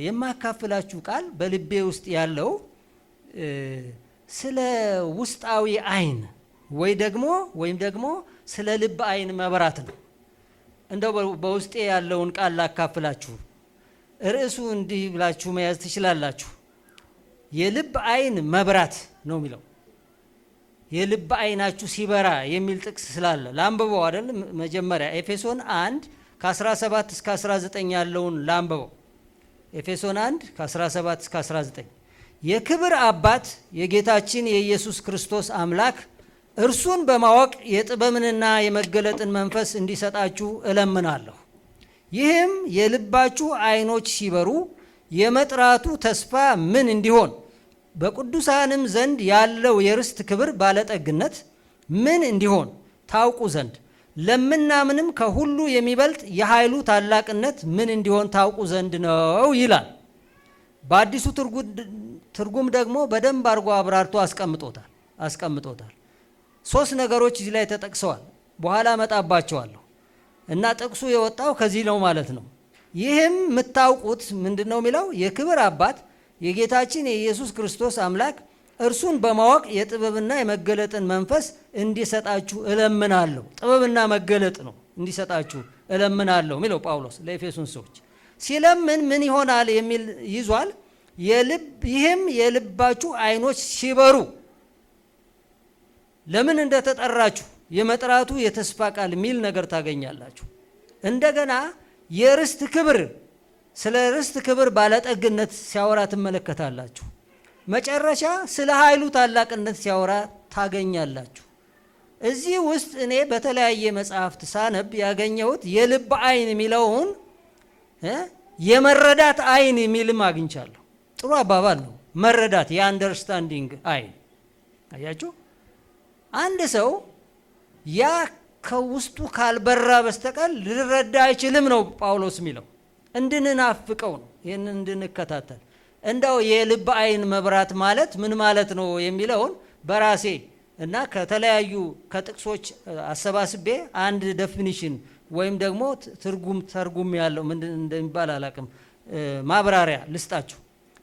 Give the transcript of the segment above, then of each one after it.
የማካፈላችሁ ቃል በልቤ ውስጥ ያለው ስለ ውስጣዊ አይን ወይም ደግሞ ስለ ልብ አይን መብራት ነው። እንደው በውስጤ ያለውን ቃል ላካፍላችሁ። ርዕሱ እንዲህ ብላችሁ መያዝ ትችላላችሁ። የልብ አይን መብራት ነው የሚለው። የልብ አይናችሁ ሲበራ የሚል ጥቅስ ስላለ ላንብበው አይደል? መጀመሪያ ኤፌሶን 1 ከ17 እስከ 19 ያለውን ላንብበው። ኤፌሶን 1 ከ17 እስከ 19 የክብር አባት የጌታችን የኢየሱስ ክርስቶስ አምላክ እርሱን በማወቅ የጥበብንና የመገለጥን መንፈስ እንዲሰጣችሁ እለምናለሁ። ይህም የልባችሁ አይኖች ሲበሩ የመጥራቱ ተስፋ ምን እንዲሆን በቅዱሳንም ዘንድ ያለው የርስት ክብር ባለጠግነት ምን እንዲሆን ታውቁ ዘንድ ለምናምንም ከሁሉ የሚበልጥ የኃይሉ ታላቅነት ምን እንዲሆን ታውቁ ዘንድ ነው ይላል። በአዲሱ ትርጉም ደግሞ በደንብ አድርጎ አብራርቶ አስቀምጦታል። 3 ነገሮች እዚህ ላይ ተጠቅሰዋል። በኋላ መጣባቸዋለሁ እና ጥቅሱ የወጣው ከዚህ ነው ማለት ነው። ይህም የምታውቁት ምንድነው የሚለው? የክብር አባት የጌታችን የኢየሱስ ክርስቶስ አምላክ እርሱን በማወቅ የጥበብና የመገለጥን መንፈስ እንዲሰጣችሁ እለምናለሁ። ጥበብና መገለጥ ነው እንዲሰጣችሁ እለምናለሁ የሚለው ጳውሎስ ለኤፌሶን ሰዎች። ሲለምን ምን ይሆናል የሚል ይዟል። ይህም የልባችሁ አይኖች ሲበሩ ለምን እንደተጠራችሁ የመጥራቱ የተስፋ ቃል የሚል ነገር ታገኛላችሁ። እንደገና የርስት ክብር፣ ስለ ርስት ክብር ባለጠግነት ሲያወራ ትመለከታላችሁ። መጨረሻ ስለ ኃይሉ ታላቅነት ሲያወራ ታገኛላችሁ። እዚህ ውስጥ እኔ በተለያየ መጽሐፍት ሳነብ ያገኘሁት የልብ አይን የሚለውን የመረዳት አይን የሚልም አግኝቻለሁ። ጥሩ አባባል ነው። መረዳት፣ የአንደርስታንዲንግ አይን። አያችሁ፣ አንድ ሰው ያ ከውስጡ ካልበራ በስተቀር ሊረዳ አይችልም ነው ጳውሎስ የሚለው። እንድንናፍቀው ነው፣ ይህን እንድንከታተል። እንደው የልብ አይን መብራት ማለት ምን ማለት ነው የሚለውን በራሴ እና ከተለያዩ ከጥቅሶች አሰባስቤ አንድ ዴፊኒሽን ወይም ደግሞ ትርጉም ያለው ምን እንደሚባል አላውቅም፣ ማብራሪያ ልስጣችሁ።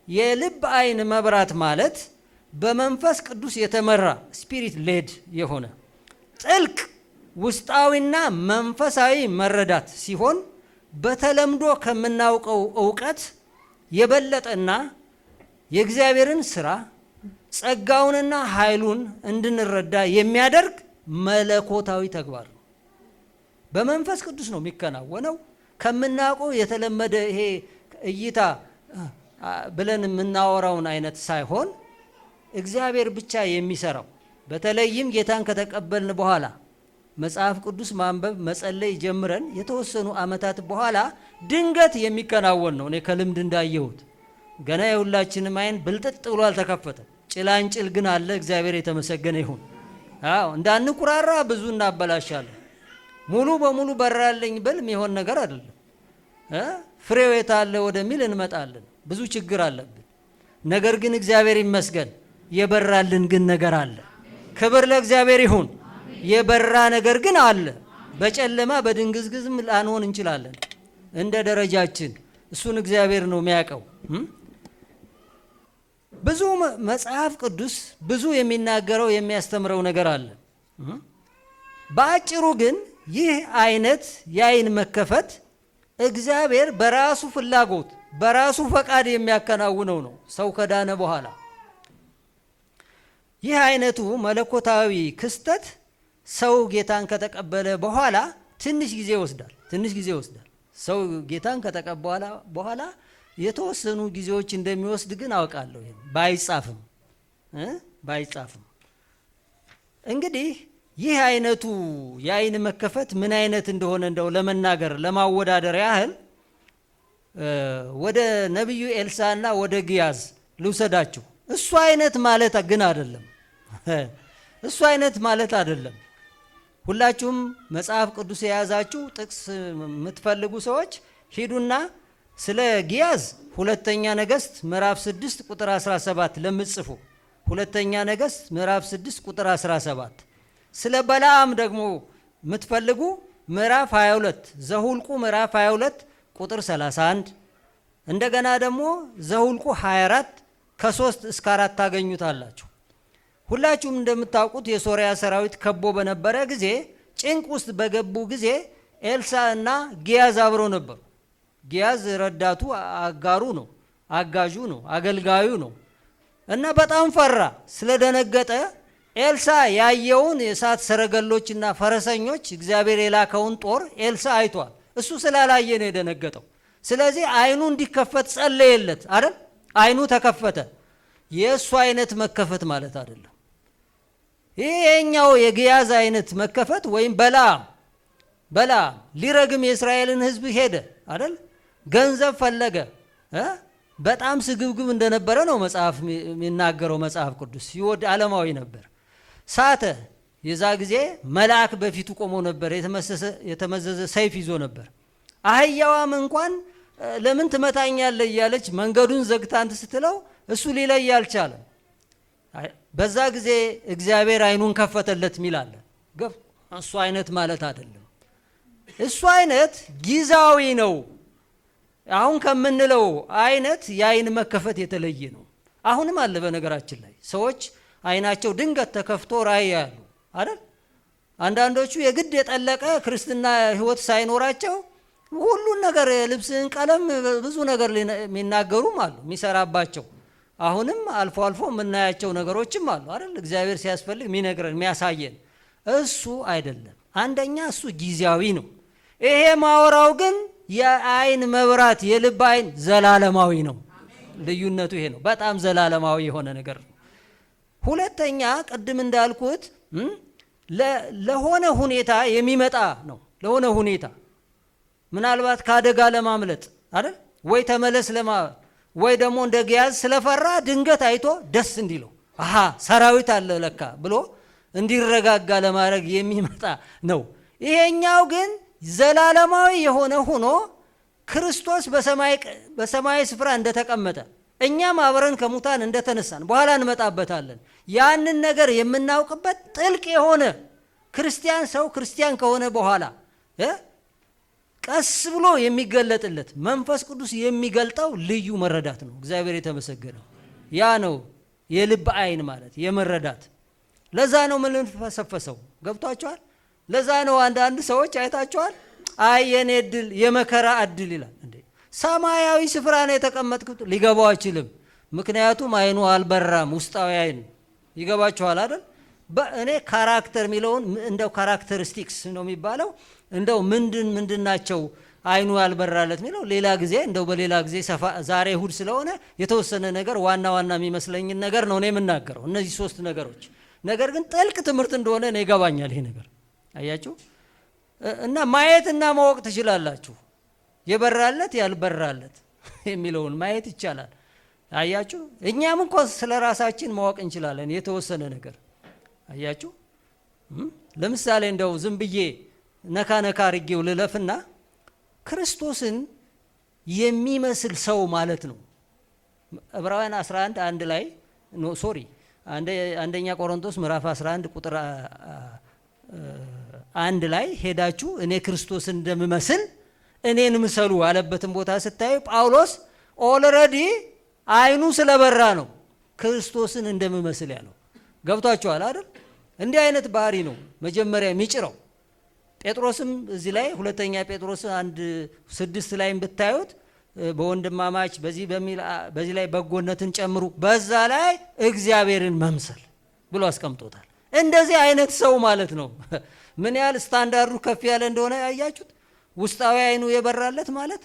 የልብ አይን መብራት ማለት በመንፈስ ቅዱስ የተመራ ስፒሪት ሌድ የሆነ ጥልቅ ውስጣዊና መንፈሳዊ መረዳት ሲሆን በተለምዶ ከምናውቀው እውቀት የበለጠና የእግዚአብሔርን ስራ ጸጋውንና ኃይሉን እንድንረዳ የሚያደርግ መለኮታዊ ተግባር ነው። በመንፈስ ቅዱስ ነው የሚከናወነው። ከምናውቀው የተለመደ ይሄ እይታ ብለን የምናወራውን አይነት ሳይሆን እግዚአብሔር ብቻ የሚሰራው። በተለይም ጌታን ከተቀበልን በኋላ መጽሐፍ ቅዱስ ማንበብ መጸለይ ጀምረን የተወሰኑ ዓመታት በኋላ ድንገት የሚከናወን ነው። እኔ ከልምድ እንዳየሁት ገና የሁላችንም አይን ብልጥጥ ብሎ አልተከፈተም። ጭላንጭል ግን አለ። እግዚአብሔር የተመሰገነ ይሁን። እንዳንቁራራ ብዙ እናበላሻለን። ሙሉ በሙሉ በራልኝ ብል የሚሆን ነገር አይደለም። ፍሬው የታለ ወደሚል እንመጣለን። ብዙ ችግር አለብን። ነገር ግን እግዚአብሔር ይመስገን የበራልን ግን ነገር አለ። ክብር ለእግዚአብሔር ይሁን። የበራ ነገር ግን አለ። በጨለማ በድንግዝግዝም ላንሆን እንችላለን፣ እንደ ደረጃችን። እሱን እግዚአብሔር ነው የሚያውቀው። ብዙ መጽሐፍ ቅዱስ ብዙ የሚናገረው የሚያስተምረው ነገር አለ። በአጭሩ ግን ይህ አይነት የአይን መከፈት እግዚአብሔር በራሱ ፍላጎት በራሱ ፈቃድ የሚያከናውነው ነው ሰው ከዳነ በኋላ። ይህ አይነቱ መለኮታዊ ክስተት ሰው ጌታን ከተቀበለ በኋላ ትንሽ ጊዜ ይወስዳል። ሰው ጌታን ከተቀበለ በኋላ የተወሰኑ ጊዜዎች እንደሚወስድ ግን አውቃለሁ። ባይጻፍም እንግዲህ ይህ አይነቱ የአይን መከፈት ምን አይነት እንደሆነ እንደው ለመናገር ለማወዳደር ያህል ወደ ነቢዩ ኤልሳዕና ወደ ግያዝ ልውሰዳችሁ። እሱ አይነት ማለት አይደለም። ሁላችሁም መጽሐፍ ቅዱስ የያዛችሁ ጥቅስ የምትፈልጉ ሰዎች ሂዱና ስለ ግያዝ ሁለተኛ ነገሥት ምዕራፍ 6 ቁጥር 17 ለምትጽፉ ሁለተኛ ነገሥት ምዕራፍ 6 ቁጥር 17፣ ስለ በለዓም ደግሞ የምትፈልጉ ምዕራፍ 22 ዘሁልቁ ምዕራፍ 22 ቁጥር 31፣ እንደገና ደግሞ ዘሁልቁ 24 ከ3 እስከ 4 ታገኙታላችሁ። ሁላችሁም እንደምታውቁት የሶሪያ ሰራዊት ከቦ በነበረ ጊዜ ጭንቅ ውስጥ በገቡ ጊዜ ኤልሳ እና ጊያዝ አብረው ነበሩ። ጊያዝ ረዳቱ አጋሩ ነው፣ አጋዡ ነው፣ አገልጋዩ ነው እና በጣም ፈራ። ስለደነገጠ ኤልሳ ያየውን የእሳት ሰረገሎችና ፈረሰኞች እግዚአብሔር የላከውን ጦር ኤልሳ አይቷል። እሱ ስላላየ ነው የደነገጠው። ስለዚህ አይኑ እንዲከፈት ጸለየለት አይደል? አይኑ ተከፈተ። የእሱ አይነት መከፈት ማለት አይደለም። ይሄኛው የጊያዝ አይነት መከፈት ወይም በለዓም ሊረግም የእስራኤልን ሕዝብ ሄደ አይደል? ገንዘብ ፈለገ። በጣም ስግብግብ እንደነበረ ነው መጽሐፍ የሚናገረው። መጽሐፍ ቅዱስ ሲወድ ዓለማዊ ነበር። ሳተ። የዛ ጊዜ መልአክ በፊቱ ቆሞ ነበር። የተመዘዘ ሰይፍ ይዞ ነበር። አህያዋም እንኳን ለምን ትመታኛለህ እያለች መንገዱን ዘግታንት ስትለው እሱ ሊለይ አልቻለም። በዛ ጊዜ እግዚአብሔር አይኑን ከፈተለት ሚላለ። እሱ አይነት ማለት አይደለም። እሱ አይነት ጊዜያዊ ነው። አሁን ከምንለው አይነት የአይን መከፈት የተለየ ነው። አሁንም አለ። በነገራችን ላይ ሰዎች አይናቸው ድንገት ተከፍቶ ራእይ ያሉ አይደል? አንዳንዶቹ የግድ የጠለቀ ክርስትና ሕይወት ሳይኖራቸው ሁሉን ነገር የልብስን ቀለም ብዙ ነገር የሚናገሩም አሉ የሚሰራባቸው። አሁንም አልፎ አልፎ የምናያቸው ነገሮችም አሉ አይደል? እግዚአብሔር ሲያስፈልግ የሚነግረን የሚያሳየን እሱ አይደለም። አንደኛ እሱ ጊዜያዊ ነው። ይሄ ማወራው ግን የአይን መብራት የልብ አይን ዘላለማዊ ነው። ልዩነቱ ይሄ ነው። በጣም ዘላለማዊ የሆነ ነገር ነው። ሁለተኛ ቅድም እንዳልኩት ለሆነ ሁኔታ የሚመጣ ነው። ለሆነ ሁኔታ ምናልባት ከአደጋ ለማምለጥ አይደል? ወይ ተመለስ ወይ ደግሞ እንደ ጊያዝ ስለፈራ ድንገት አይቶ ደስ እንዲለው አሃ ሰራዊት አለ ለካ ብሎ እንዲረጋጋ ለማድረግ የሚመጣ ነው። ይሄኛው ግን ዘላለማዊ የሆነ ሆኖ ክርስቶስ በሰማይ ስፍራ እንደተቀመጠ እኛም አብረን ከሙታን እንደተነሳን በኋላ እንመጣበታለን። ያንን ነገር የምናውቅበት ጥልቅ የሆነ ክርስቲያን ከሆነ በኋላ ቀስ ብሎ የሚገለጥለት መንፈስ ቅዱስ የሚገልጠው ልዩ መረዳት ነው። እግዚአብሔር የተመሰገነው። ያ ነው የልብ አይን ማለት የመረዳት። ለዛ ነው የምንፈሰፈሰው። ገብቷቸዋል? ለዛ ነው አንዳንድ ሰዎች አይታቸዋል። አይ የኔ እድል የመከራ እድል ይላል። እንዴ ሰማያዊ ስፍራ ነው የተቀመጥኩት። ሊገባው አይችልም። ምክንያቱም አይኑ አልበራም። ውስጣዊ አይን ይገባቸዋል አይደል? እኔ ካራክተር የሚለውን እንደው ካራክተሪስቲክስ ነው የሚባለው። እንደው ምንድን ናቸው አይኑ ያልበራለት የሚለው ሌላ ጊዜ እንደው በሌላ ጊዜ ሰፋ። ዛሬ እሁድ ስለሆነ የተወሰነ ነገር ዋና የሚመስለኝን ነገር ነው እኔ የምናገረው፣ እነዚህ 3 ነገሮች። ነገር ግን ጥልቅ ትምህርት እንደሆነ እኔ ይገባኛል ይሄ ነገር። አያችሁ? እና ማየትና ማወቅ ትችላላችሁ። የበራለት ያልበራለት የሚለውን ማየት ይቻላል። አያችሁ? እኛም እንኳን ስለ ራሳችን ማወቅ እንችላለን የተወሰነ ነገር። አያችሁ? ለምሳሌ እንደው ዝም ብዬ ነካ አድርጌው ልለፍና ክርስቶስን የሚመስል ሰው ማለት ነው። ዕብራውያን 11 1 ላይ አንደኛ ቆሮንቶስ ምዕራፍ 11 ቁጥር 1 ላይ ሄዳችሁ እኔ ክርስቶስን እንደምመስል እኔን ምሰሉ አለበትን ቦታ ስታዩ ጳውሎስ ኦልሬዲ አይኑ ስለበራ ነው ክርስቶስን እንደምመስል ያለው። ገብቷችኋል አይደል? እንዲህ አይነት ባህሪ ነው መጀመሪያ የሚጭረው። ጴጥሮስም እዚህ ላይ ሁለተኛ ጴጥሮስ 1:6 ላይ ብታዩት በወንድማማች በዚህ ላይ በጎነትን ጨምሩ፣ በዛ ላይ እግዚአብሔርን መምሰል ብሎ አስቀምጦታል። እንደዚህ አይነት ሰው ማለት ነው። ምን ያህል ስታንዳርዱ ከፍ ያለ እንደሆነ ያያችሁት። ውስጣዊ አይኑ የበራለት ማለት።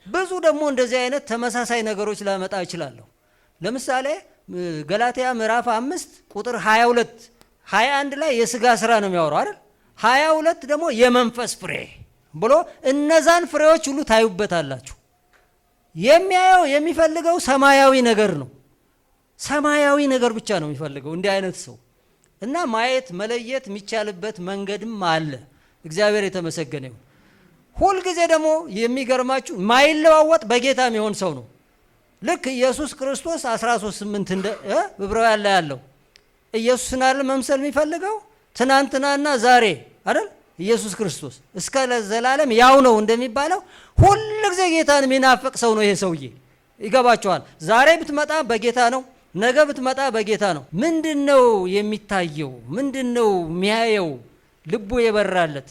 ብዙ ደግሞ እንደዚህ አይነት ተመሳሳይ ነገሮች ላመጣ እችላለሁ። ለምሳሌ ገላትያ ምዕራፍ 5 ቁጥር 22 21 ላይ የሥጋ ሥራ ነው የሚያወራው አይደል? 22 ደግሞ የመንፈስ ፍሬ ብሎ እነዛን ፍሬዎች ሁሉ ታዩበታላችሁ። የሚያየው የሚፈልገው ሰማያዊ ነገር ነው። ሰማያዊ ነገር ብቻ ነው የሚፈልገው እንዲህ አይነት ሰው። እና ማየት መለየት የሚቻልበት መንገድም አለ። እግዚአብሔር የተመሰገነ ይሁን። ሁልጊዜ ደግሞ የሚገርማችሁ ማይለዋወጥ በጌታ የሚሆን ሰው ነው። ልክ ኢየሱስ ክርስቶስ 13:8 እንደ ዕብራውያን ላይ ያለው ኢየሱስን አይደል መምሰል የሚፈልገው ትናንትናና ዛሬ አይደል? ኢየሱስ ክርስቶስ እስከ ዘላለም ያው ነው እንደሚባለው ሁሉ ጊዜ ጌታን የሚናፍቅ ሰው ነው ይሄ ሰውዬ። ይገባቸዋል። ዛሬ ብትመጣ በጌታ ነው፣ ነገ ብትመጣ በጌታ ነው። ምንድነው የሚታየው? ምንድነው የሚያየው? ልቡ የበራለት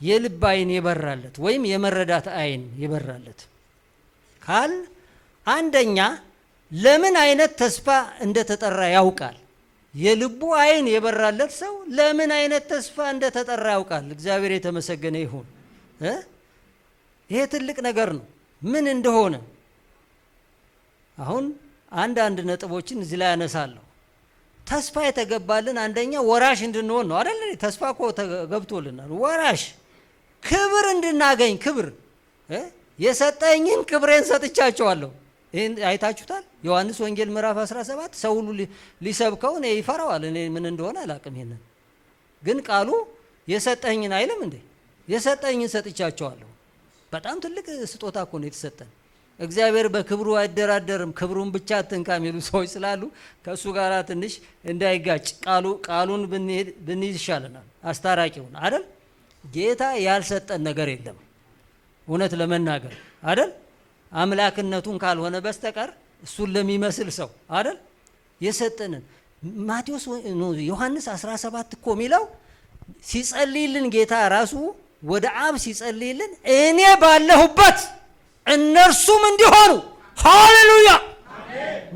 የልብ አይን የበራለት ወይም የመረዳት አይን የበራለት ካል አንደኛ ለምን አይነት ተስፋ እንደተጠራ ያውቃል። የልቡ አይን የበራለት ሰው ለምን አይነት ተስፋ እንደተጠራ ያውቃል። እግዚአብሔር የተመሰገነ ይሁን። ይሄ ትልቅ ነገር ነው። ምን እንደሆነ አሁን አንዳንድ ነጥቦችን እዚህ ላይ ያነሳለሁ። ተስፋ የተገባልን አንደኛ ወራሽ እንድንሆን ነው አይደል? ተስፋ እኮ ተገብቶልናል። ወራሽ ክብር እንድናገኝ ክብር የሰጠኝን ክብሬን ሰጥቻቸዋለሁ። ይህን አይታችሁታል። ዮሐንስ ወንጌል ምዕራፍ 17 ሰው ሁሉ ሊሰብከው እኔ ይፈራዋል። እኔ ምን እንደሆነ አላቅም። ይሄንን ግን ቃሉ የሰጠኝን አይልም እንዴ? የሰጠኝን ሰጥቻቸዋለሁ። በጣም ትልቅ ስጦታ እኮ ነው የተሰጠን። እግዚአብሔር በክብሩ አይደራደርም። ክብሩን ብቻ አትንካ የሚሉ ሰዎች ስላሉ ከእሱ ጋር ትንሽ እንዳይጋጭ ቃሉን ብንይዝ ይሻለናል። አስታራቂውን አይደል? ጌታ ያልሰጠን ነገር የለም እውነት ለመናገር አይደል? አምላክነቱን ካልሆነ በስተቀር እሱን ለሚመስል ሰው አይደል የሰጠንን። ማቴዎስ ዮሐንስ 17 እኮ የሚለው ሲጸልይልን ጌታ ራሱ ወደ አብ ሲጸልይልን እኔ ባለሁበት እነርሱም እንዲሆኑ። ሃሌሉያ!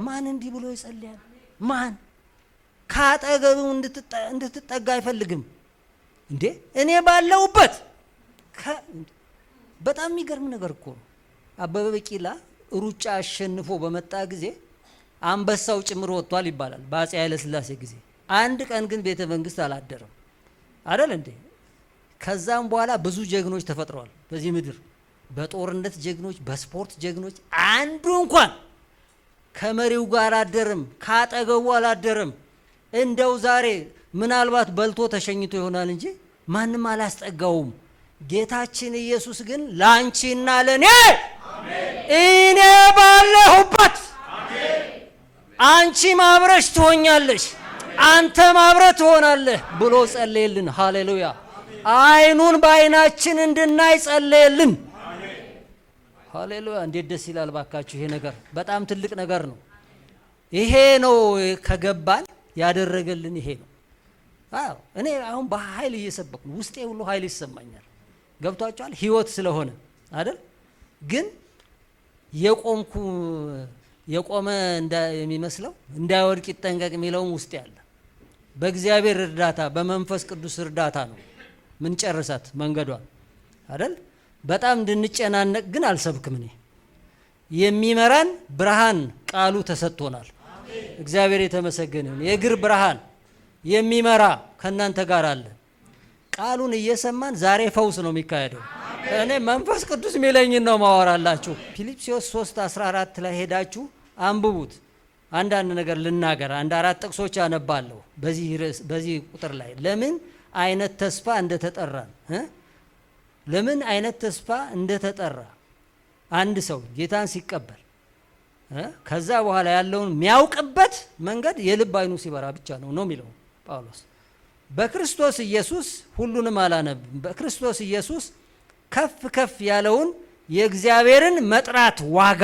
ማን እንዲህ ብሎ ይጸልያል? ማን ካጠገቡ እንድትጠጋ አይፈልግም እንዴ? እኔ ባለሁበት። በጣም የሚገርም ነገር እኮ ነው። አበበ ቢቂላ ሩጫ አሸንፎ በመጣ ጊዜ አንበሳው ጭምር ወጥቷል ይባላል በአፄ ኃይለ ሥላሴ ጊዜ። አንድ ቀን ግን ቤተ መንግስት አላደረም አይደል እንዴ? ከዛም በኋላ ብዙ ጀግኖች ተፈጥረዋል በዚህ ምድር፣ በጦርነት ጀግኖች፣ በስፖርት ጀግኖች። አንዱ እንኳን ከመሪው ጋር አላደረም፣ ካጠገቡ አላደረም። እንደው ዛሬ ምናልባት በልቶ ተሸኝቶ ይሆናል እንጂ ማንም አላስጠጋውም። ጌታችን ኢየሱስ ግን ላንቺና ለኔ እኔ ባለሁበት አንቺ ማብረሽ ትሆኛለሽ፣ አንተ ማብረህ ትሆናለህ ብሎ ጸለየልን። ሃሌሉያ! አይኑን በአይናችን እንድናይ ጸለየልን። ሃሌሉያ! እንዴት ደስ ይላል ባካችሁ! ይሄ ነገር በጣም ትልቅ ነገር ነው። ይሄ ነው ከገባን ያደረገልን ይሄ ነው። አዎ እኔ አሁን በኃይል እየሰበኩ ውስጤ ሁሉ ኃይል ይሰማኛል። ገብቷቸዋል። ህይወት ስለሆነ አይደል? ግን የቆመ የሚመስለው እንዳይወድቅ ይጠንቀቅ የሚለውም ውስጥ ያለ በእግዚአብሔር እርዳታ በመንፈስ ቅዱስ እርዳታ ነው ምን ጨርሳት መንገዷን አይደል? በጣም እንድንጨናነቅ ግን አልሰብክም። እኔ የሚመራን ብርሃን ቃሉ ተሰጥቶናል። እግዚአብሔር የተመሰገነ ይሁን። የእግር ብርሃን የሚመራ ከናንተ ጋር አለ። ቃሉን እየሰማን ዛሬ ፈውስ ነው የሚካሄደው። እኔ መንፈስ ቅዱስ የሚለኝን ነው ማወራላችሁ። ፊልጵስዩስ 3:14 ላይ ሄዳችሁ አንብቡት። አንዳንድ ነገር ልናገር፣ አንድ አራት ጥቅሶች አነባለሁ በዚህ ቁጥር ላይ ለምን አይነት ተስፋ እንደተጠራን ለምን አይነት ተስፋ እንደተጠራ አንድ ሰው ጌታን ሲቀበል ከዛ በኋላ ያለውን የሚያውቅበት መንገድ የልብ አይኑ ሲበራ ብቻ ነው የሚለው ጳውሎስ። በክርስቶስ ኢየሱስ ሁሉንም አላነብም። በክርስቶስ ኢየሱስ ከፍ ከፍ ያለውን የእግዚአብሔርን መጥራት ዋጋ፣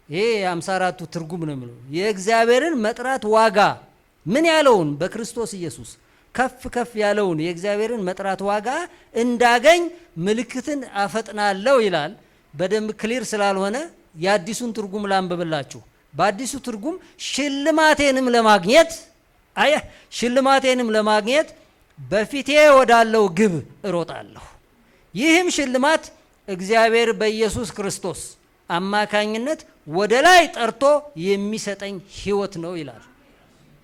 ይሄ 54ቱ ትርጉም ነው የሚለው የእግዚአብሔርን መጥራት ዋጋ ምን ያለውን በክርስቶስ ኢየሱስ ከፍ ከፍ ያለውን የእግዚአብሔርን መጥራት ዋጋ እንዳገኝ ምልክትን አፈጥናለሁ ይላል። በደንብ ክሊር ስላልሆነ የአዲሱን ትርጉም ላንብብላችሁ። በአዲሱ ትርጉም ሽልማቴንም ለማግኘት በፊቴ ወዳለው ግብ እሮጣለሁ። ይህም ሽልማት እግዚአብሔር በኢየሱስ ክርስቶስ አማካኝነት ወደ ላይ ጠርቶ የሚሰጠኝ ሕይወት ነው ይላል።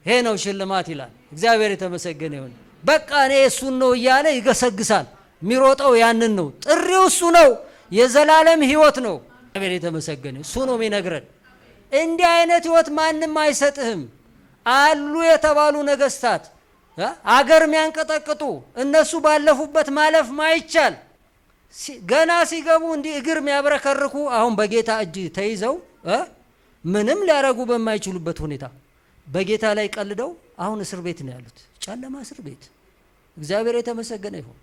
ይሄ ነው ሽልማት ይላል። እግዚአብሔር የተመሰገነ ይሁን። በቃ እኔ እሱን ነው እያለ ይገሰግሳል። የሚሮጠው ያንን ነው። ጥሪው እሱ ነው። የዘላለም ሕይወት ነው። እግዚአብሔር የተመሰገነ እሱ ነው የሚነግረን። እንዲህ አይነት ሕይወት ማንም አይሰጥህም። አሉ የተባሉ ነገስታት አገር የሚያንቀጠቅጡ እነሱ ባለፉበት ማለፍ ማይቻል ገና ሲገቡ እንዲህ እግር የሚያብረከርኩ አሁን በጌታ እጅ ተይዘው ምንም ሊያረጉ በማይችሉበት ሁኔታ በጌታ ላይ ቀልደው አሁን እስር ቤት ነው ያሉት። ጨለማ እስር ቤት እግዚአብሔር የተመሰገነ ይሁን።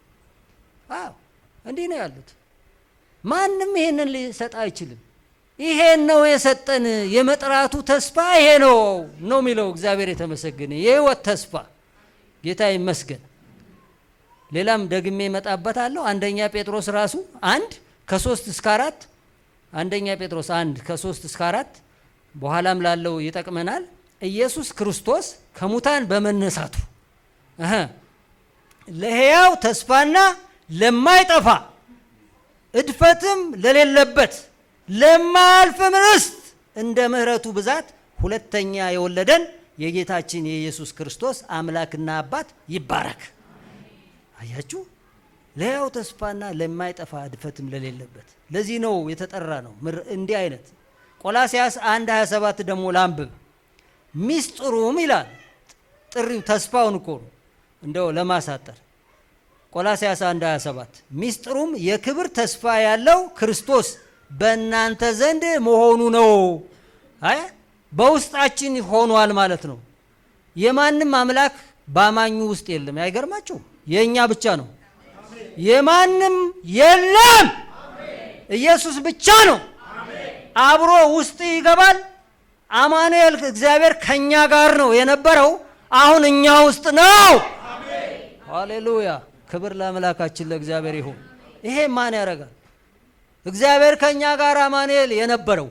አዎ እንዲህ ነው ያሉት። ማንም ይሄንን ሊሰጥ አይችልም። ይሄን ነው የሰጠን፣ የመጥራቱ ተስፋ ይሄ ነው የሚለው። እግዚአብሔር የተመሰገነ የህይወት ተስፋ ጌታ ይመስገን። ሌላም ደግሜ እመጣበታለሁ። አንደኛ ጴጥሮስ ራሱ 1:3-4 አንደኛ ጴጥሮስ 1:3-4 በኋላም ላለው ይጠቅመናል። ኢየሱስ ክርስቶስ ከሙታን በመነሳቱ ለሕያው ተስፋና ለማይጠፋ እድፈትም ለሌለበት ለማያልፍም ርስት እንደ ምሕረቱ ብዛት ሁለተኛ የወለደን የጌታችን የኢየሱስ ክርስቶስ አምላክና አባት ይባረክ። አያችሁ፣ ለሕያው ተስፋና ለማይጠፋ እድፈትም ለሌለበት። ለዚህ ነው የተጠራ ነው እንዲህ አይነት። ቆላስያስ 1:27 ደግሞ ላንብብ። ሚስጥሩም ይላል፣ ጥሪው ተስፋውን እኮ ነው እንደው ለማሳጠር። ቆላስያስ 1:27 ሚስጥሩም የክብር ተስፋ ያለው ክርስቶስ በእናንተ ዘንድ መሆኑ ነው። አይ በውስጣችን ሆኗል ማለት ነው። የማንም አምላክ ባማኙ ውስጥ የለም። አይገርማችሁ? የኛ ብቻ ነው። የማንም የለም። ኢየሱስ ብቻ ነው። አብሮ ውስጥ ይገባል። አማኑኤል እግዚአብሔር ከኛ ጋር ነው የነበረው፣ አሁን እኛ ውስጥ ነው። ሃሌሉያ! ክብር ለአምላካችን ለእግዚአብሔር ይሁን። ይሄ ማን ያደርጋል? እግዚአብሔር ከኛ ጋር አማኑኤል የነበረው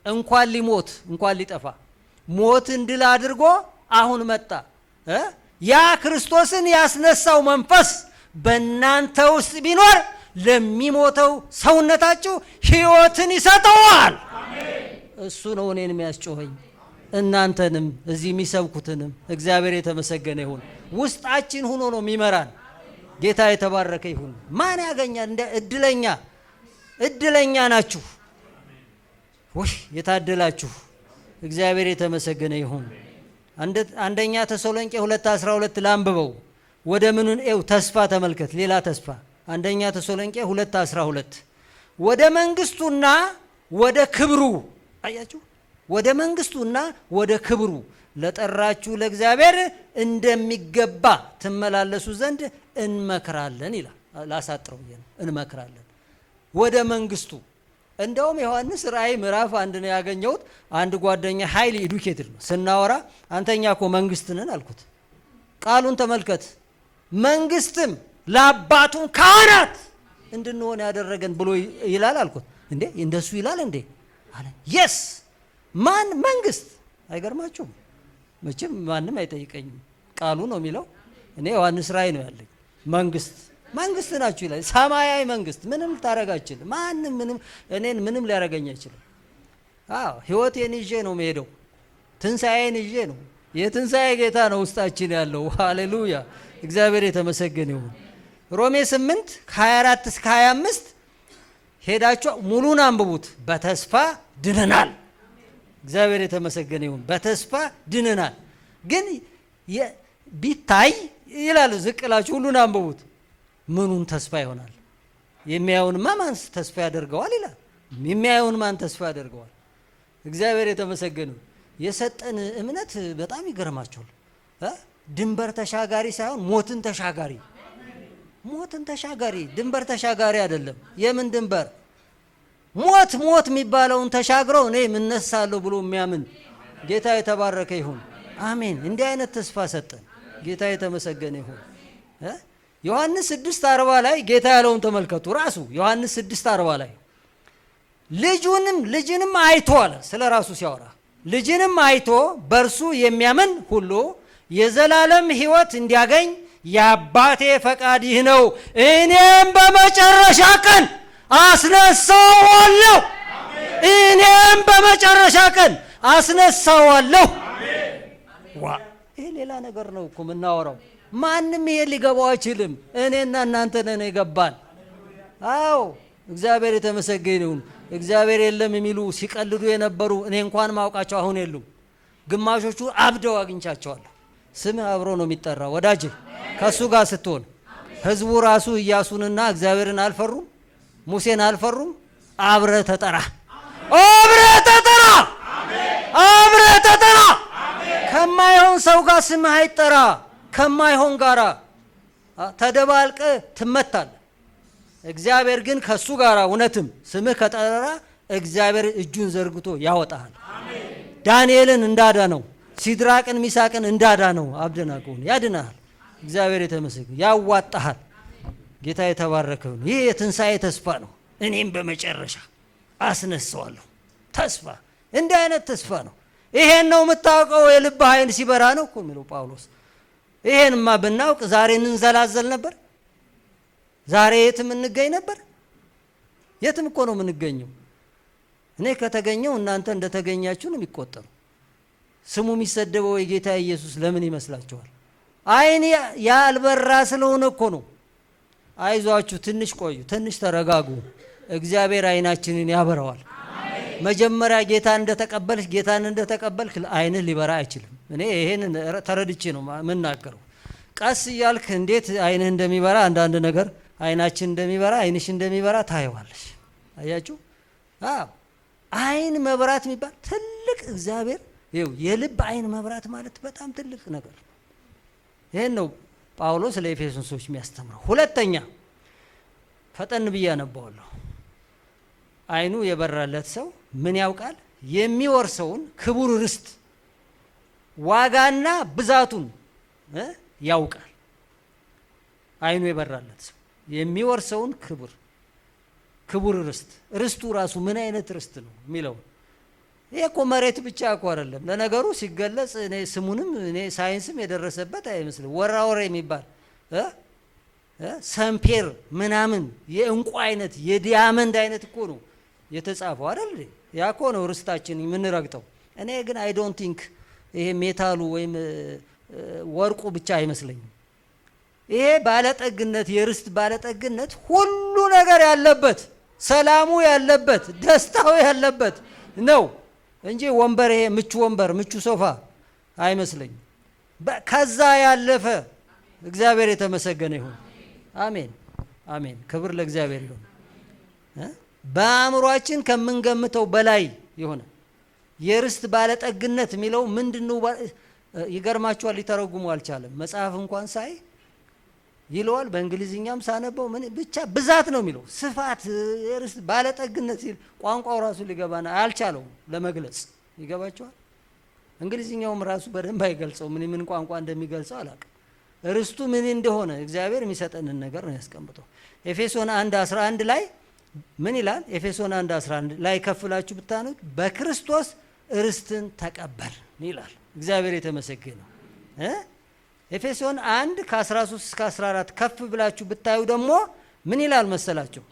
እንኳን ሊሞት እንኳን ሊጠፋ ሞትን ድል አድርጎ አሁን መጣ። ያ ክርስቶስን ያስነሳው መንፈስ በእናንተ ውስጥ ቢኖር ለሚሞተው ሰውነታችሁ ሕይወትን ይሰጠዋል። እሱ ነው እኔን የሚያስጮኸኝ እናንተንም እዚህ የሚሰብኩትንም። እግዚአብሔር የተመሰገነ ይሁን። ውስጣችን ሆኖ ነው የሚመራን። ጌታ የተባረከ ይሁን። ማን ያገኛል? እንደ እድለኛ ናችሁ። ወይ የታደላችሁ። እግዚአብሔር የተመሰገነ ይሁን። አንደኛ ተሰሎንቄ 2:12 ላንብበው። ወደ ምኑን ኤው ተስፋ ተመልከት። ሌላ ተስፋ አንደኛ ተሰሎንቄ 2:12 ወደ መንግስቱና ወደ ክብሩ። አያችሁ፣ ወደ መንግስቱና ወደ ክብሩ ለጠራችሁ ለእግዚአብሔር እንደሚገባ ትመላለሱ ዘንድ እንመክራለን ይላል። ላሳጥረው እንመክራለን ወደ መንግስቱ። እንደውም ዮሐንስ ራእይ ምዕራፍ 1 ነው ያገኘሁት። አንድ ጓደኛ ሃይሊ ኤዱኬትድ ነው። ስናወራ አንተኛ እኮ መንግስት ነን አልኩት። ቃሉን ተመልከት። መንግስትም ለአባቱን ካህናት እንድንሆን ያደረገን ብሎ ይላል አልኩት። እንዴ እንደሱ ይላል እንዴ አለ። የስ ማን መንግስት? አይገርማችሁም? መቼም ማንም አይጠይቀኝም፣ ቃሉ ነው የሚለው። እኔ ዮሐንስ ራእይ ነው ያለኝ። መንግስት ናችሁ ይላል። ሰማያዊ መንግስት። ምንም ልታረግ አይችልም። ማንም እኔን ምንም ሊያረገኝ አይችልም። ህይወቴን ይዤ ነው የምሄደው። ትንሣኤን ይዤ ነው። የትንሣኤ ጌታ ነው ውስጣችን ያለው። ሃሌሉያ! እግዚአብሔር የተመሰገነ ይሁን። ሮሜ 8:24-25 ሄዳችሁ ሙሉን አንብቡት። በተስፋ ድነናል። እግዚአብሔር የተመሰገነ ይሁን። በተስፋ ድነናል። ግን ቢታይ ይላል፣ ዝቅላችሁ ሁሉን አንብቡት። ምኑን ተስፋ ይሆናል? የሚያየውንማ ማን ተስፋ ያደርገዋል ይላል። የሚያየውን ማን ተስፋ ያደርገዋል? እግዚአብሔር የተመሰገነ የሰጠን እምነት በጣም ይገርማቸዋል። ድንበር ተሻጋሪ ሳይሆን ሞትን ተሻጋሪ። ሞትን ተሻጋሪ፣ ድንበር ተሻጋሪ አይደለም። የምን ድንበር? ሞት የሚባለውን ተሻግረው እኔ እነሳለሁ ብሎ የሚያምን ጌታ የተባረከ ይሁን። አሜን። እንዲህ አይነት ተስፋ ሰጠን። ጌታ የተመሰገነ ይሁን። ዮሐንስ 6:40 ላይ ጌታ ያለውን ተመልከቱ። ራሱ ዮሐንስ 6:40 ላይ ልጅንም አይቶ አለ። ስለ ራሱ ሲያወራ ልጅንም አይቶ በእርሱ የሚያምን ሁሉ የዘላለም ሕይወት እንዲያገኝ የአባቴ ፈቃድ ይህ ነው፣ እኔም በመጨረሻ ቀን አስነሳዋለሁ። እኔም በመጨረሻ ቀን አስነሳዋለሁ። ይሄ ሌላ ነገር ነው እኮ የምናወራው። ማንም ይሄ ሊገባው አይችልም። እኔና እናንተ ነን የገባን። አዎ እግዚአብሔር የተመሰገነ ይሁን። እግዚአብሔር የለም የሚሉ ሲቀልዱ የነበሩ እኔ እንኳን ማውቃቸው አሁን የሉም። ግማሾቹ አብደው አግኝቻቸዋለሁ። ስም አብሮ ነው የሚጠራው። ወዳጅ ከሱ ጋር ስትሆን ህዝቡ ራሱ ኢያሱንና እግዚአብሔርን አልፈሩም፣ ሙሴን አልፈሩም። አብረ ተጠራ፣ አብረ ተጠራ። ከማይሆን ሰው ጋር ስምህ አይጠራ። ከማይሆን ጋራ ተደባልቀ ትመታለህ። እግዚአብሔር ግን ከሱ ጋር እውነትም ስምህ ከጠራ እግዚአብሔር እጁን ዘርግቶ ያወጣሃል። ዳንኤልን እንዳዳነው ሲድራቅን ሚሳቅን እንዳዳነው አብደናጎን ያድናል። እግዚአብሔር የተመሰገነ ያዋጣሃል። ጌታ የተባረከው። ይህ የትንሣኤ ተስፋ ነው። እኔም በመጨረሻ አስነሳዋለሁ። ተስፋ እንዲህ አይነት ተስፋ ነው። ይሄን ነው የምታውቀው። የልብህ ዓይን ሲበራ ነው እኮ የሚለው ጳውሎስ። ይሄንማ ብናውቅ ዛሬ እንንዘላዘል ነበር። ዛሬ የትም እንገኝ ነበር። የትም እኮ ነው የምንገኘው። እኔ ከተገኘው እናንተ እንደተገኛችሁ ነው የሚቆጠሩ። ስሙ የሚሰደበው የጌታ ኢየሱስ ለምን ይመስላችኋል? ዓይን ያልበራ ስለሆነ እኮ ነው። አይዟችሁ፣ ትንሽ ቆዩ፣ ትንሽ ተረጋጉ። እግዚአብሔር ዓይናችንን ያበራዋል። መጀመሪያ ጌታን እንደተቀበልክ ዓይንህ ሊበራ አይችልም። እኔ ይሄን ተረድቼ ነው የምናገረው። ቀስ እያልክ እንዴት ዓይንህ እንደሚበራ አንዳንድ ነገር ዓይናችን እንደሚበራ ዓይንሽ እንደሚበራ ታየዋለሽ። አያችሁ? አዎ፣ ዓይን መብራት የሚባል ትልቅ እግዚአብሔር የልብ ዓይን መብራት ማለት በጣም ትልቅ ነገር ነው። ይሄን ነው ጳውሎስ ለኤፌሶን ሰዎች የሚያስተምረው። ሁለተኛ ፈጠን ብዬ አነባዋለሁ። ዓይኑ የበራለት ሰው ምን ያውቃል? የሚወርሰውን ክቡር ርስት ዋጋና ብዛቱን ያውቃል። ዓይኑ የበራለት ሰው የሚወርሰውን ክቡር ርስት። ርስቱ ራሱ ምን አይነት ርስት ነው የሚለው ይሄ እኮ መሬት ብቻ እኮ አይደለም። ለነገሩ ሲገለጽ እኔ ስሙንም እኔ ሳይንስም የደረሰበት አይመስልም። ወራወር የሚባል ሰምፔር ምናምን የእንቁ አይነት የዲያመንድ አይነት እኮ ነው የተጻፈው አይደል? ያ እኮ ነው ርስታችን የምንረግጠው። እኔ ግን አይ ዶንት ቲንክ ይሄ ሜታሉ ወይም ወርቁ ብቻ አይመስለኝም። ይሄ ባለጠግነት፣ የርስት ባለጠግነት ሁሉ ነገር ያለበት፣ ሰላሙ ያለበት፣ ደስታው ያለበት ነው እንጂ ወንበር፣ ይሄ ምቹ ወንበር፣ ምቹ ሶፋ አይመስለኝም። ከዛ ያለፈ እግዚአብሔር የተመሰገነ ይሁን። አሜን አሜን። ክብር ለእግዚአብሔር ይሁን። በአእምሯችን ከምንገምተው በላይ የሆነ የርስት ባለጠግነት የሚለው ምንድነው? ይገርማችኋል፣ ሊተረጉሙ አልቻለም። መጽሐፍ እንኳን ሳይ ይለዋል። በእንግሊዝኛም ሳነበው ምን ብቻ ብዛት ነው የሚለው፣ ስፋት፣ የርስት ባለጠግነት ሲል ቋንቋው ራሱ ሊገባና አልቻለውም ለመግለጽ። ይገባችኋል? እንግሊዝኛውም ራሱ በደንብ አይገልጸው። ምን ቋንቋ እንደሚገልጸው አላውቅም። ርስቱ ምን እንደሆነ እግዚአብሔር የሚሰጠንን ነገር ነው ያስቀምጠው። ኤፌሶን 1:11 ላይ ምን ይላል? ኤፌሶን 1:11 ላይ ከፍላችሁ ብታኑት በክርስቶስ ርስትን ተቀበል ይላል። እግዚአብሔር የተመሰገነ ነው። ኤፌሶን 1:13 እስከ 14 ከፍ ብላችሁ ብታዩ ደግሞ ምን ይላል መሰላችሁ?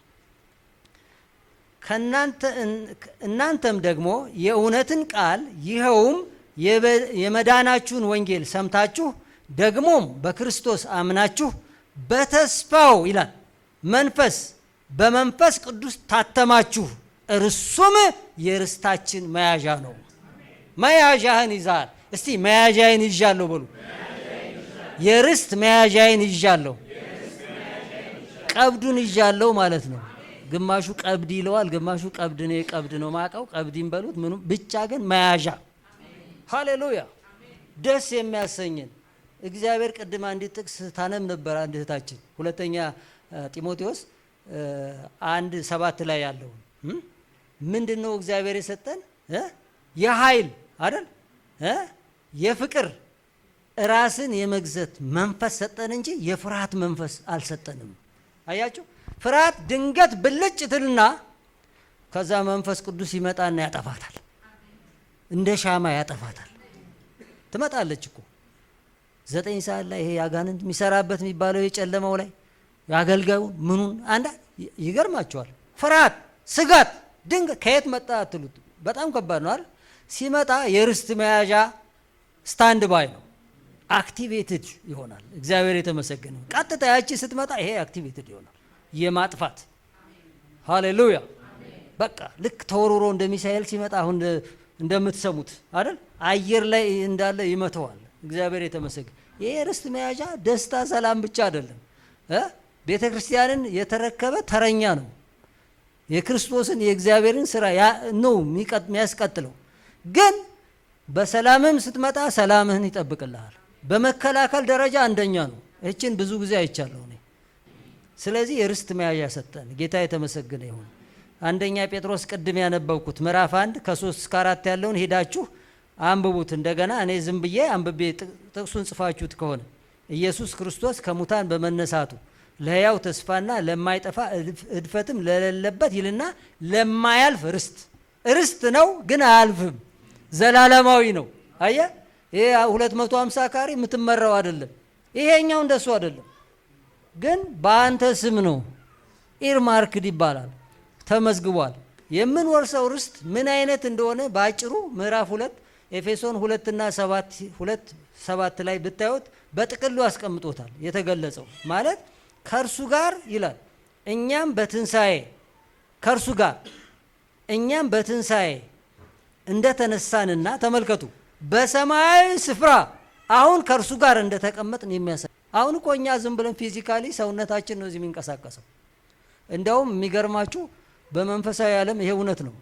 እናንተም ደግሞ የእውነትን ቃል ይኸውም የመዳናችሁን ወንጌል ሰምታችሁ ደግሞም በክርስቶስ አምናችሁ በተስፋው ይላል መንፈስ በመንፈስ ቅዱስ ታተማችሁ፣ እርሱም የርስታችን መያዣ ነው። መያዣህን ይዛል። እስቲ መያዣዬን ይዣለሁ በሉ። የርስት መያዣዬን ይዣለሁ። ቀብዱን ይዣለሁ ማለት ነው። ግማሹ ቀብድ ይለዋል፣ ግማሹ ቀብድ ነው ማቀው። ቀብድን በሉት ምኑ ብቻ ግን መያዣ። ሃሌሉያ! ደስ የሚያሰኝን እግዚአብሔር። ቅድም አንዲት ጥቅስ ታነም ነበር አንድ እህታችን፣ ሁለተኛ ጢሞቴዎስ 1:7 ላይ ያለው ምንድነው? እግዚአብሔር የሰጠን የኃይል አይደል የፍቅር ራስን የመግዛት መንፈስ ሰጠን እንጂ የፍርሃት መንፈስ አልሰጠንም። አያችሁ? ፍርሃት ድንገት ብልጭ ትልና ከዛ መንፈስ ቅዱስ ይመጣና ያጠፋታል። እንደ ሻማ ያጠፋታል። ትመጣለች እኮ 9 ሰዓት ላይ ይሄ ያጋንንት የሚሰራበት የሚባለው የጨለማው ላይ ያገልጋዩ ምኑን አንዳ ይገርማቸዋል። ፍርሃት፣ ስጋት ድንገት ከየት መጣ አትሉት። በጣም ከባድ ነው አይደል? ሲመጣ የርስት መያዣ ስታንድ ባይ ነው፣ አክቲቬትድ ይሆናል። እግዚአብሔር የተመሰገነ። ቀጥታ ያቺ ስትመጣ ይሄ አክቲቬትድ ይሆናል፣ የማጥፋት ሃሌሉያ። በቃ ልክ ተወርውሮ እንደሚሳኤል ሲመጣ አሁን እንደምትሰሙት አይደል? አየር ላይ እንዳለ ይመተዋል። እግዚአብሔር የተመሰገነ። ይሄ ርስት መያዣ ደስታ፣ ሰላም ብቻ አይደለም። ቤተ ክርስቲያንን የተረከበ ተረኛ ነው። የክርስቶስን የእግዚአብሔርን ስራ ነው የሚያስቀጥለው። ግን በሰላምም ስትመጣ ሰላምህን ይጠብቅልሃል። በመከላከል ደረጃ አንደኛ ነው። እችን ብዙ ጊዜ አይቻለሁ እኔ። ስለዚህ የርስት መያዣ ሰጠን። ጌታ የተመሰገነ ይሁን። አንደኛ ጴጥሮስ ቅድም ያነበብኩት ምዕራፍ 1 ከ3 እስከ 4 ያለውን ሄዳችሁ አንብቡት እንደገና። እኔ ዝም ብዬ አንብቤ ጥቅሱን ጽፋችሁት ከሆነ ኢየሱስ ክርስቶስ ከሙታን በመነሳቱ ለሕያው ተስፋና ለማይጠፋ እድፈትም ለሌለበት ይልና ለማያልፍ ርስት ነው፣ ግን አያልፍም፣ ዘላለማዊ ነው። አየ ይሄ 250 ካሬ የምትመራው አይደለም። ይሄኛው እንደሱ አይደለም፣ ግን በአንተ ስም ነው፣ ኢርማርክድ ይባላል፣ ተመዝግቧል። የምንወርሰው ርስት ምን አይነት እንደሆነ በአጭሩ ምዕራፍ 2 ኤፌሶን 2 እና 7 ላይ ብታዩት በጥቅሉ አስቀምጦታል። የተገለጸው ማለት ከእርሱ ጋር ይላል እኛም በትንሣኤ እንደተነሳንና ተመልከቱ በሰማያዊ ስፍራ አሁን ከእርሱ ጋር እንደተቀመጥን የሚያሳይ። አሁን እኮ እኛ ዝም ብለን ፊዚካሊ ሰውነታችን ነው እዚህ የሚንቀሳቀሰው። እንደውም የሚገርማችሁ በመንፈሳዊ ዓለም ይሄ እውነት ነው።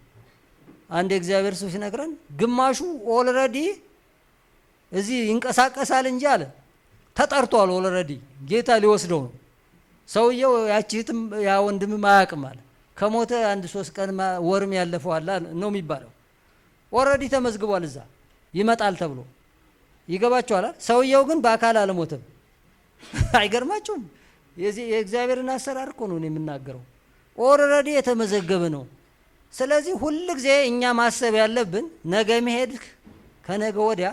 አንድ የእግዚአብሔር ሰው ሲነግረን ግማሹ ኦልሬዲ እዚህ ይንቀሳቀሳል እንጂ አለ ተጠርቷል። ኦልሬዲ ጌታ ሊወስደው ነው። ሰውየው ያቺህትም ያ ወንድምም አያውቅም አለ። ከሞተ 1-3 ቀን ወርም ያለፈው አለ ነው የሚባለው። ኦልሬዲ ተመዝግቧል፣ እዛ ይመጣል ተብሎ ይገባችኋል። ሰውየው ግን በአካል አልሞተም። አይገርማችሁም? የእግዚአብሔርን አሰራር እኮ ነው የምናገረው። ኦልሬዲ የተመዘገበ ነው። ስለዚህ ሁል ጊዜ እኛ ማሰብ ያለብን ነገ መሄድ ከነገ ወዲያ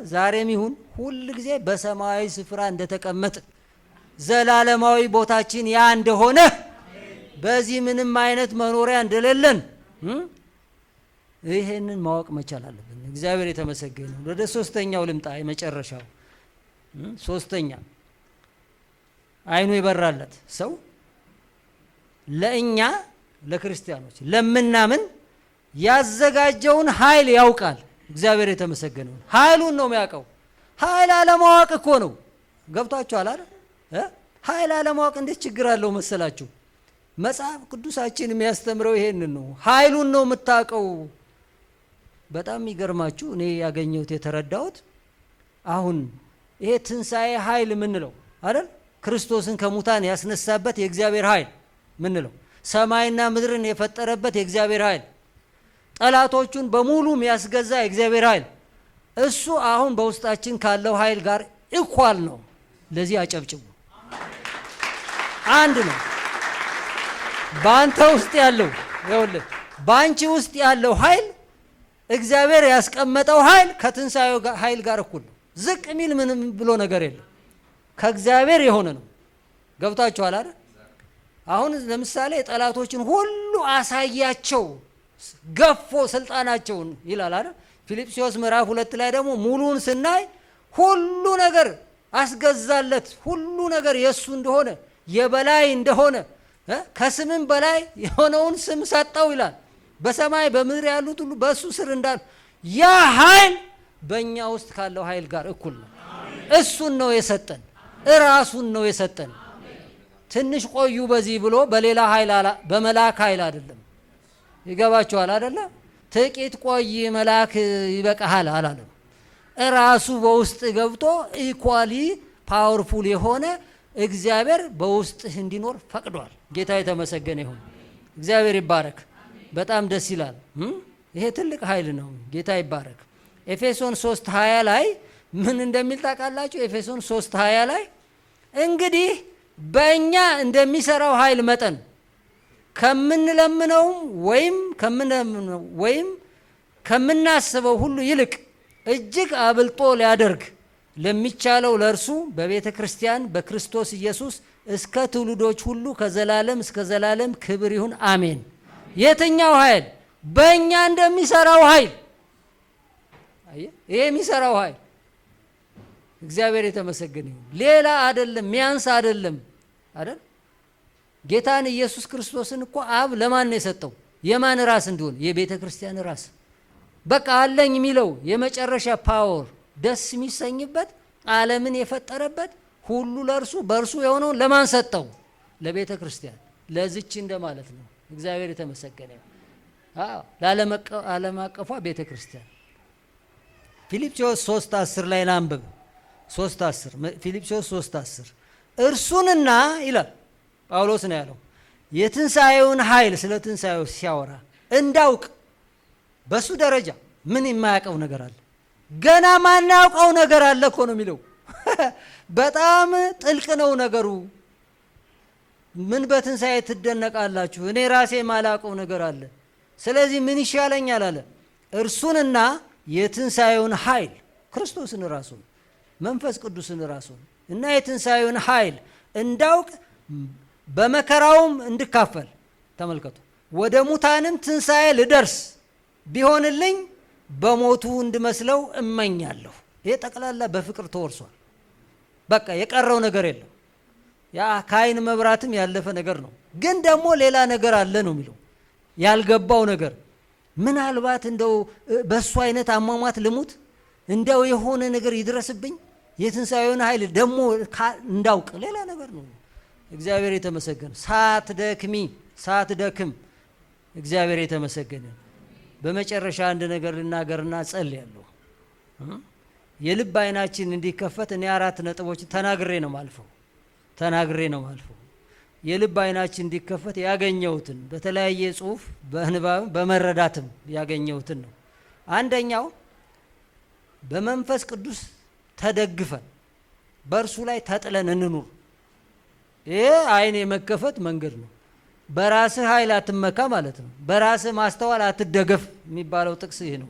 ዛሬም ይሁን ሁል ጊዜ በሰማያዊ ስፍራ እንደተቀመጥ ዘላለማዊ ቦታችን ያ እንደሆነ በዚህ ምንም አይነት መኖሪያ እንደሌለን ይሄንን ማወቅ መቻል አለብን። እግዚአብሔር የተመሰገነ ነው። ወደ ሶስተኛው ልምጣ። የመጨረሻው ሶስተኛ አይኑ የበራለት ሰው ለእኛ ለክርስቲያኖች ለምናምን ያዘጋጀውን ኃይል ያውቃል። እግዚአብሔር የተመሰገነ ነው። ኃይሉን ነው የሚያውቀው። ኃይል አለማወቅ እኮ ነው። ገብቷችኋል አይደል? ኃይል አለማወቅ እንዴት ችግር አለው መሰላችሁ? መጽሐፍ ቅዱሳችን የሚያስተምረው ይሄንን ነው። ኃይሉን ነው የምታውቀው። በጣም የሚገርማችሁ እኔ ያገኘሁት የተረዳሁት አሁን ይሄ ትንሣኤ ኃይል ምንለው አይደል? ክርስቶስን ከሙታን ያስነሳበት የእግዚአብሔር ኃይል ምንለው፣ ሰማይና ምድርን የፈጠረበት የእግዚአብሔር ኃይል፣ ጠላቶቹን በሙሉ የሚያስገዛ የእግዚአብሔር ኃይል፣ እሱ አሁን በውስጣችን ካለው ኃይል ጋር እኳል ነው። ለዚህ አጨብጭቡ። አንድ ነው። በአንተ ውስጥ ያለው ይኸውልህ፣ በአንቺ ውስጥ ያለው ኃይል እግዚአብሔር ያስቀመጠው ኃይል ከትንሣኤው ኃይል ጋር እኩል ነው። ዝቅ የሚል ምንም ብሎ ነገር የለም። ከእግዚአብሔር የሆነ ነው። ገብታችኋል አይደል? አሁን ለምሳሌ ጠላቶችን ሁሉ አሳያቸው፣ ገፎ ስልጣናቸውን ይላል አይደል? ፊልጵስዩስ ምዕራፍ 2 ላይ ደግሞ ሙሉን ስናይ ሁሉ ነገር አስገዛለት፣ ሁሉ ነገር የእሱ እንደሆነ የበላይ እንደሆነ ከስምም በላይ የሆነውን ስም ሰጠው ይላል። በሰማይ በምድር ያሉት ሁሉ በእሱ ስር እንዳሉ ያ ኃይል በእኛ ውስጥ ካለው ኃይል ጋር እኩል ነው። እሱን ነው የሰጠን፣ እራሱን ነው የሰጠን። ትንሽ ቆዩ በዚህ ብሎ በሌላ ኃይል በመላክ ኃይል አይደለም። ይገባችኋል አይደለ? ጥቂት ቆይ መላክ ይበቃሃል አላለም። እራሱ በውስጥ ገብቶ ኢኳሊ ፓወርፉል የሆነ እግዚአብሔር በውስጥህ እንዲኖር ፈቅዷል። ጌታ የተመሰገነ ይሁን። እግዚአብሔር ይባረክ። በጣም ደስ ይላል። ይሄ ትልቅ ኃይል ነው። ጌታ ይባረክ። ኤፌሶን 3:20 ላይ ምን እንደሚል ታውቃላችሁ? ኤፌሶን 3:20 ላይ እንግዲህ በእኛ እንደሚሰራው ኃይል መጠን ከምንለምነውም ወይም ከምናስበው ሁሉ ይልቅ እጅግ አብልጦ ሊያደርግ ለሚቻለው ለእርሱ በቤተ ክርስቲያን በክርስቶስ ኢየሱስ እስከ ትውልዶች ሁሉ ከዘላለም እስከ ዘላለም ክብር ይሁን አሜን። የትኛው ኃይል? በእኛ እንደሚሰራው ኃይል። ይሄ የሚሰራው ኃይል እግዚአብሔር የተመሰገነ ይሁን። ሌላ አይደለም፣ ሚያንስ አይደለም አይደል? ጌታን ኢየሱስ ክርስቶስን እኮ አብ ለማን ነው የሰጠው? የማን ራስ እንዲሆን? የቤተ ክርስቲያን ራስ። በቃ አለኝ የሚለው የመጨረሻ ፓወር ደስ የሚሰኝበት ዓለምን የፈጠረበት ሁሉ ለእርሱ በእርሱ የሆነውን ለማን ሰጠው? ለቤተ ክርስቲያን። ለዚች እንደማለት ነው። እግዚአብሔር የተመሰገነ ይሁን። ለዓለም አቀፏ ቤተ ክርስቲያን ፊልጵስዩስ 3:10 ላይ ላንብብ። 3:10 ፊልጵስዩስ 3:10 እርሱንና ይላል ጳውሎስ ነው ያለው የትንሣኤውን ኃይል ስለ ትንሣኤው ሲያወራ እንዳውቅ በሱ ደረጃ ምን የማያውቀው ነገር አለ? ገና ማናውቀው ነገር አለ እኮ ነው የሚለው። በጣም ጥልቅ ነው ነገሩ። ምን በትንሣኤ ትደነቃላችሁ? እኔ ራሴ የማላውቀው ነገር አለ። ስለዚህ ምን ይሻለኛል አለ። እርሱንና የትንሣኤውን ኃይል ክርስቶስን ራሱን መንፈስ ቅዱስን ራሱን እና የትንሣኤውን ኃይል እንዳውቅ በመከራውም እንድካፈል ተመልከቱ። ወደ ሙታንም ትንሣኤ ልደርስ ቢሆንልኝ በሞቱ እንድመስለው እመኛለሁ። ይሄ ጠቅላላ በፍቅር ተወርሷል። በቃ የቀረው ነገር የለም። ያ ከዓይን መብራትም ያለፈ ነገር ነው። ግን ደግሞ ሌላ ነገር አለ ነው የሚለው ያልገባው ነገር። ምናልባት እንደው በእሱ አይነት አሟሟት ልሙት፣ እንደው የሆነ ነገር ይድረስብኝ፣ የትንሣኤውን ኃይል ደግሞ እንዳውቅ ሌላ ነገር ነው። እግዚአብሔር የተመሰገነ። ሳትደክም እግዚአብሔር የተመሰገነ። በመጨረሻ አንድ ነገር ልናገርና ጸልያለሁ። የልብ አይናችን እንዲከፈት እኔ 4 ነጥቦች ተናግሬ ነው ማልፈው። የልብ አይናችን እንዲከፈት ያገኘሁትን በተለያየ ጽሁፍ በንባብ በመረዳትም ያገኘሁትን ነው። አንደኛው በመንፈስ ቅዱስ ተደግፈን በእርሱ ላይ ተጥለን እንኑር። ይሄ አይን የመከፈት መንገድ ነው። በራስህ ኃይል አትመካ ማለት ነው። በራስህ ማስተዋል አትደገፍ የሚባለው ጥቅስ ይሄ ነው።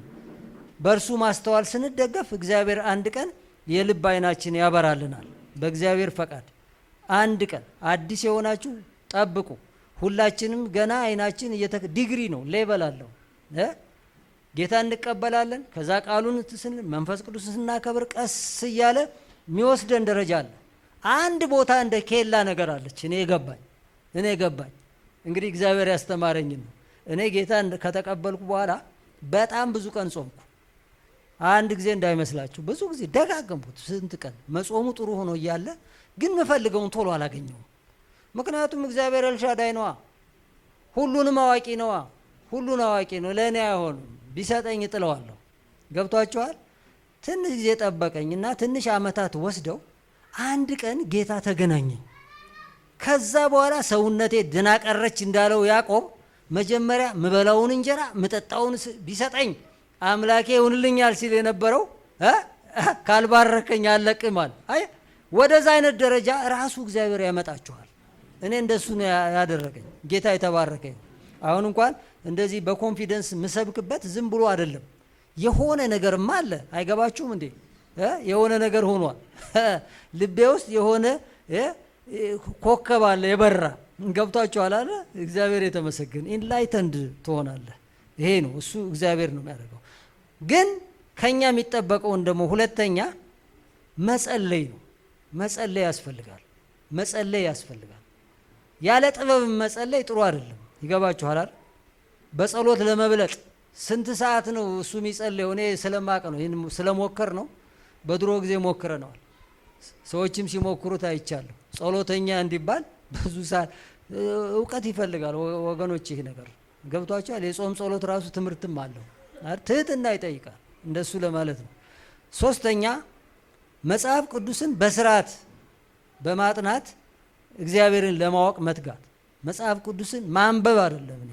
በእርሱ ማስተዋል ስንደገፍ እግዚአብሔር አንድ ቀን የልብ አይናችን ያበራልናል። በእግዚአብሔር ፈቃድ አንድ ቀን አዲስ የሆናችሁ ጠብቁ። ሁላችንም ገና አይናችን ዲግሪ ነው፣ ሌቨል አለው። ጌታ እንቀበላለን። ከዛ ቃሉን መንፈስ ቅዱስ ስናከብር ቀስ እያለ የሚወስደን ደረጃ አለ። አንድ ቦታ እንደ ኬላ ነገር አለች። እኔ ገባኝ እንግዲህ እግዚአብሔር ያስተማረኝ ነው። እኔ ጌታን ከተቀበልኩ በኋላ በጣም ብዙ ቀን ጾምኩ። አንድ ጊዜ እንዳይመስላችሁ ብዙ ጊዜ ደጋገምኩት። ስንት ቀን መጾሙ ጥሩ ሆኖ እያለ ግን የምፈልገውን ቶሎ አላገኘውም። ምክንያቱም እግዚአብሔር ኤልሻዳይ ነዋ፣ ሁሉንም አዋቂ ነዋ። ሁሉን አዋቂ ነው። ለእኔ አይሆንም፣ ቢሰጠኝ እጥለዋለሁ። ገብቷችኋል? ትንሽ ጊዜ ጠበቀኝና ትንሽ ዓመታት ወስደው አንድ ቀን ጌታ ተገናኘኝ። ከዛ በኋላ ሰውነቴ ድና ቀረች እንዳለው ያዕቆብ መጀመሪያ ምበላውን እንጀራ ምጠጣውን ቢሰጠኝ አምላኬ ይሁንልኛል ሲል የነበረው ካልባረከኝ አለቅማል። አይ ወደዛ አይነት ደረጃ ራሱ እግዚአብሔር ያመጣችኋል። እኔ እንደሱ ነው ያደረገኝ። ጌታ የተባረከ ይሁን። አሁን እንኳን እንደዚህ በኮንፊደንስ ምሰብክበት ዝም ብሎ አይደለም። የሆነ ነገርማ አለ። አይገባችሁም እንዴ? የሆነ ነገር ሆኗል። ልቤ ውስጥ የሆነ ኮከብ አለ የበራ። ገብቷችኋል አለ። እግዚአብሔር የተመሰገነ። ኢንላይተንድ ትሆናለህ። ይሄ ነው እሱ እግዚአብሔር ነው የሚያደርገው። ግን ከኛ የሚጠበቀውን ደግሞ ሁለተኛ መጸለይ ነው። መጸለይ ያስፈልጋል። ያለ ጥበብ መጸለይ ጥሩ አይደለም። ይገባችኋል አይደል? በጸሎት ለመብለጥ ስንት ሰዓት ነው እሱ የሚጸለየው? እኔ ስለማቅ ነው፣ ይሄን ስለሞከር ነው። በድሮ ጊዜ ሞክረነዋል። ሰዎችም ሲሞክሩት አይቻለሁ። ጸሎተኛ እንዲባል ብዙ ሰዓት እውቀት ይፈልጋል ወገኖች። ይሄ ነገር ገብቷችኋል? የጾም ጸሎት ራሱ ትምህርትም አለው። ትህትና ይጠይቃል። እንደሱ ለማለት ነው። ሶስተኛ መጽሐፍ ቅዱስን በስርዓት በማጥናት እግዚአብሔርን ለማወቅ መትጋት። መጽሐፍ ቅዱስን ማንበብ አይደለም፣ እኔ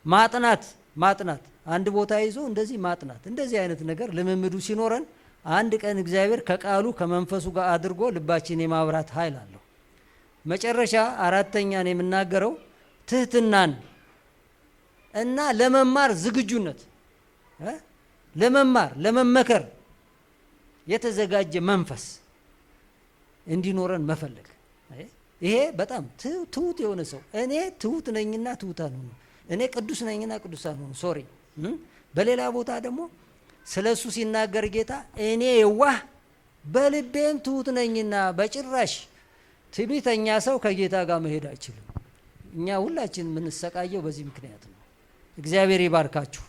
ማጥናት አንድ ቦታ ይዞ እንደዚህ ማጥናት። እንደዚህ አይነት ነገር ልምምዱ ሲኖረን አንድ ቀን እግዚአብሔር ከቃሉ ከመንፈሱ ጋር አድርጎ ልባችን የማብራት ኃይል አለው። መጨረሻ አራተኛን የምናገረው ትህትናን እና ለመማር ዝግጁነት፣ ለመመከር የተዘጋጀ መንፈስ እንዲኖረን መፈለግ። ይሄ በጣም ትሁት የሆነ ሰው እኔ ትሁት ነኝና ትሁታን ሁኑ፣ እኔ ቅዱስ ነኝና ቅዱሳን ሁኑ። ሶሪ በሌላ ቦታ ደግሞ ስለሱ ሲናገር ጌታ እኔ የዋህ በልቤም ትሁት ነኝና። በጭራሽ ትዕቢተኛ ሰው ከጌታ ጋር መሄድ አይችልም። እኛ ሁላችን የምንሰቃየው በዚህ ምክንያት ነው። እግዚአብሔር ይባርካችሁ።